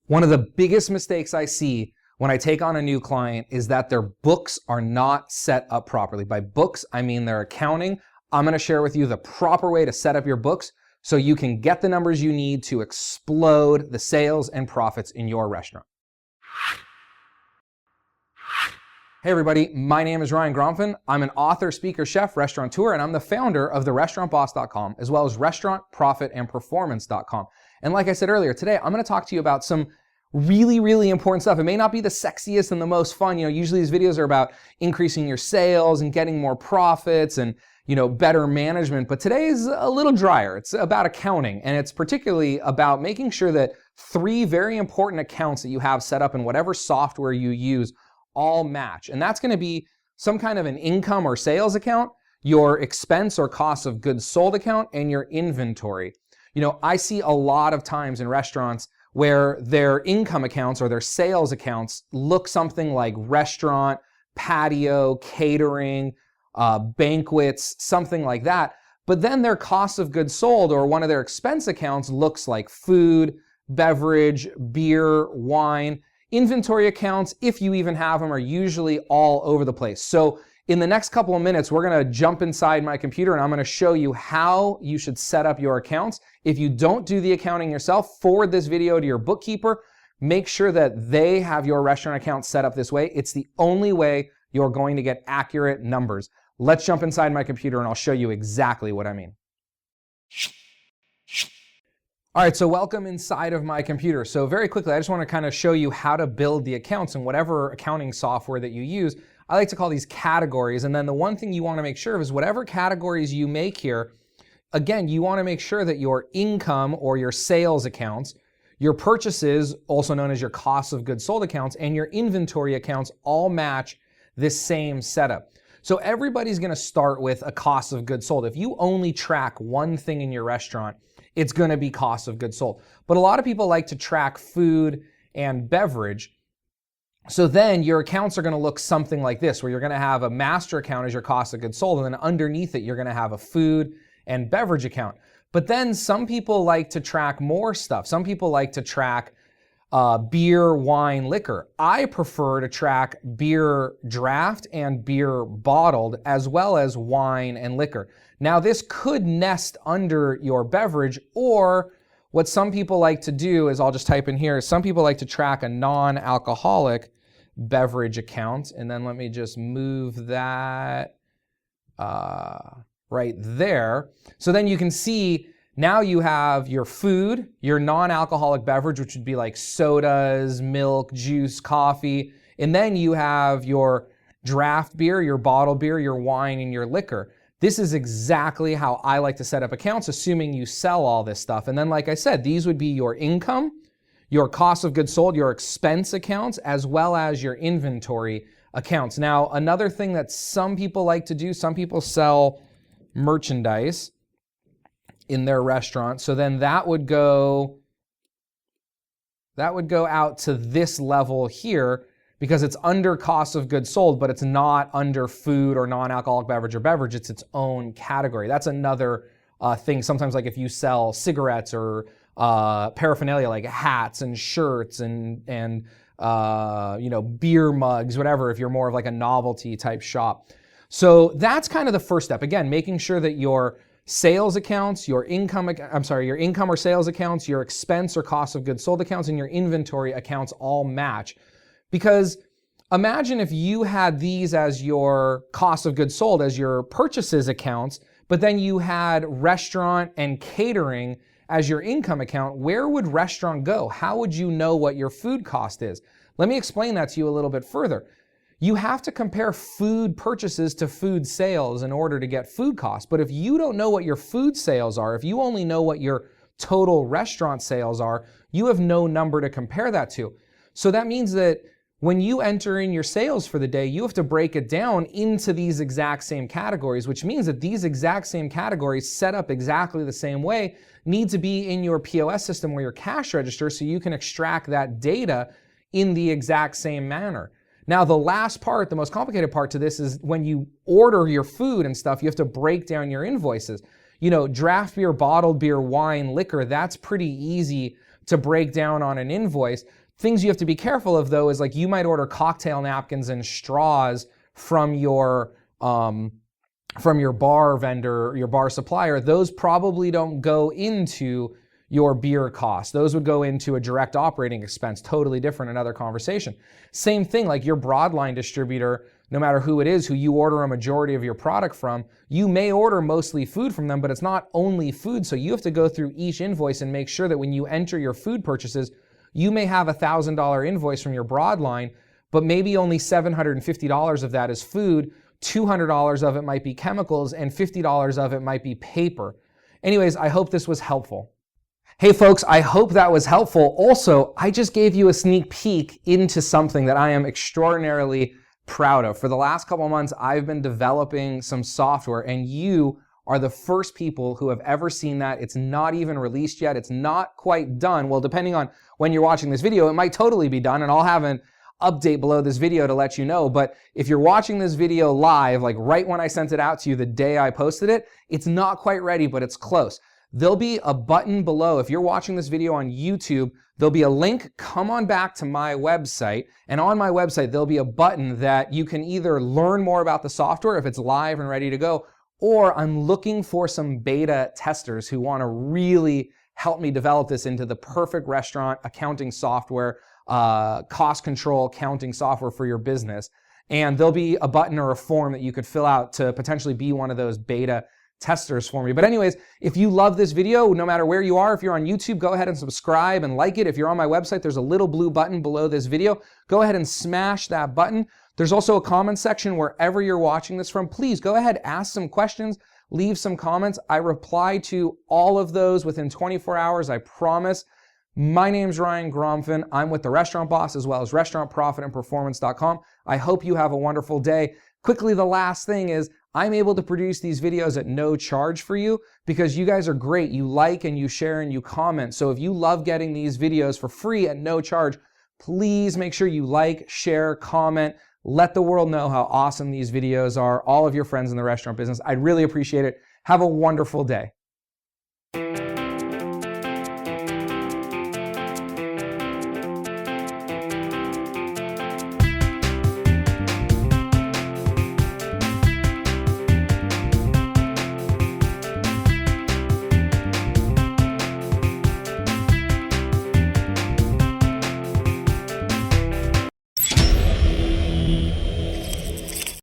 One of the biggest mistakes I see when I take on a new client is that their books are not set up properly. By books, I mean their accounting. I'm going to share with you the proper way to set up your books so you can get the numbers you need to explode the sales and profits in your restaurant. Hey everybody, my name is Ryan Gromfin. I'm an author, speaker, chef, restaurateur, and I'm the founder of therestaurantboss.com as well as restaurantprofitandperformance.com. And like I said earlier, today I'm going to talk to you about some really important stuff. It may not be the sexiest and the most fun. Usually these videos are about increasing your sales and getting more profits and, better management. But today is a little drier. It's about accounting, and it's particularly about making sure that 3 very important accounts that you have set up in whatever software you use all match. And that's going to be some kind of an income or sales account, your expense or cost of goods sold account, and your inventory. I see a lot of times in restaurants where their income accounts or their sales accounts look something like restaurant, patio, catering, banquets, something like that. But then their cost of goods sold or one of their expense accounts looks like food, beverage, beer, wine. Inventory accounts, if you even have them, are usually all over the place. So in the next couple of minutes, we're going to jump inside my computer and I'm going to show you how you should set up your accounts. If you don't do the accounting yourself, forward this video to your bookkeeper. Make sure that they have your restaurant account set up this way. It's the only way you're going to get accurate numbers. Let's jump inside my computer and I'll show you exactly what I mean. All right, so welcome inside of my computer. So very quickly, I just want to kind of show you how to build the accounts in whatever accounting software that you use. I like to call these categories. And then the one thing you want to make sure of is whatever categories you make here, again, you want to make sure that your income or your sales accounts, your purchases, also known as your cost of goods sold accounts, and your inventory accounts all match this same setup. So everybody's going to start with a cost of goods sold. If you only track one thing in your restaurant, it's going to be cost of goods sold. But a lot of people like to track food and beverage. So then your accounts are going to look something like this, where you're going to have a master account as your cost of goods sold, and then underneath it, you're going to have a food and beverage account. But then some people like to track more stuff. Some people like to track beer, wine, liquor. I prefer to track beer draft and beer bottled, as well as wine and liquor. Now, this could nest under your beverage, or what some people like to do is, I'll just type in here, some people like to track a non-alcoholic beverage account. And then let me just move that right there. So then you can see now you have your food, your non-alcoholic beverage, which would be like sodas, milk, juice, coffee. And then you have your draft beer, your bottled beer, your wine, and your liquor. This is exactly how I like to set up accounts, assuming you sell all this stuff. And then, like I said, these would be your income, your cost of goods sold, your expense accounts, as well as your inventory accounts. Now, another thing that some people like to do, some people sell merchandise in their restaurant. So then that would go out to this level here, because it's under cost of goods sold, but it's not under food or non-alcoholic beverage or beverage. It's its own category. That's another thing. Sometimes, like if you sell cigarettes or paraphernalia like hats and shirts and beer mugs, whatever, if you're more of like a novelty type shop. So that's kind of the first step. Again, making sure that your sales accounts, your income or sales accounts, your expense or cost of goods sold accounts, and your inventory accounts all match. Because imagine if you had these as your cost of goods sold, as your purchases accounts, but then you had restaurant and catering as your income account. Where would restaurant go? How would you know what your food cost is? Let me explain that to you a little bit further. You have to compare food purchases to food sales in order to get food costs. But if you don't know what your food sales are, if you only know what your total restaurant sales are, you have no number to compare that to. So that means that when you enter in your sales for the day, you have to break it down into these exact same categories, which means that these exact same categories set up exactly the same way need to be in your POS system or your cash register so you can extract that data in the exact same manner. Now, the last part, the most complicated part to this is when you order your food and stuff, you have to break down your invoices. Draft beer, bottled beer, wine, liquor, that's pretty easy to break down on an invoice. Things you have to be careful of though is like you might order cocktail napkins and straws from your bar vendor, your bar supplier. Those probably don't go into your beer cost. Those would go into a direct operating expense, totally different, another conversation. Same thing, like your broadline distributor, no matter who it is, who you order a majority of your product from, you may order mostly food from them, but it's not only food. So you have to go through each invoice and make sure that when you enter your food purchases, you may have a $1,000 invoice from your broadline, but maybe only $750 of that is food, $200 of it might be chemicals, and $50 of it might be paper. Anyways, I hope this was helpful. Hey folks, I hope that was helpful. Also, I just gave you a sneak peek into something that I am extraordinarily proud of. For the last couple of months, I've been developing some software, and you are the first people who have ever seen that. It's not even released yet. It's not quite done. Well, depending on when you're watching this video, it might totally be done, and I'll have an update below this video to let you know. But if you're watching this video live, like right when I sent it out to you the day I posted it, it's not quite ready, but it's close. There'll be a button below. If you're watching this video on YouTube, there'll be a link. Come on back to my website, and on my website there'll be a button that you can either learn more about the software if it's live and ready to go, or I'm looking for some beta testers who want to really help me develop this into the perfect restaurant accounting software, cost control accounting software for your business. And there'll be a button or a form that you could fill out to potentially be one of those beta testers for me. But anyways, if you love this video, no matter where you are, if you're on YouTube, go ahead and subscribe and like it. If you're on my website, there's a little blue button below this video. Go ahead and smash that button. There's also a comment section wherever you're watching this from. Please go ahead, ask some questions, leave some comments. I reply to all of those within 24 hours, I promise. My name's Ryan Gromfin. I'm with The Restaurant Boss as well as restaurantprofitandperformance.com. I hope you have a wonderful day. Quickly, the last thing is I'm able to produce these videos at no charge for you because you guys are great. You like and you share and you comment. So if you love getting these videos for free at no charge, please make sure you like, share, comment, let the world know how awesome these videos are, all of your friends in the restaurant business. I'd really appreciate it. Have a wonderful day.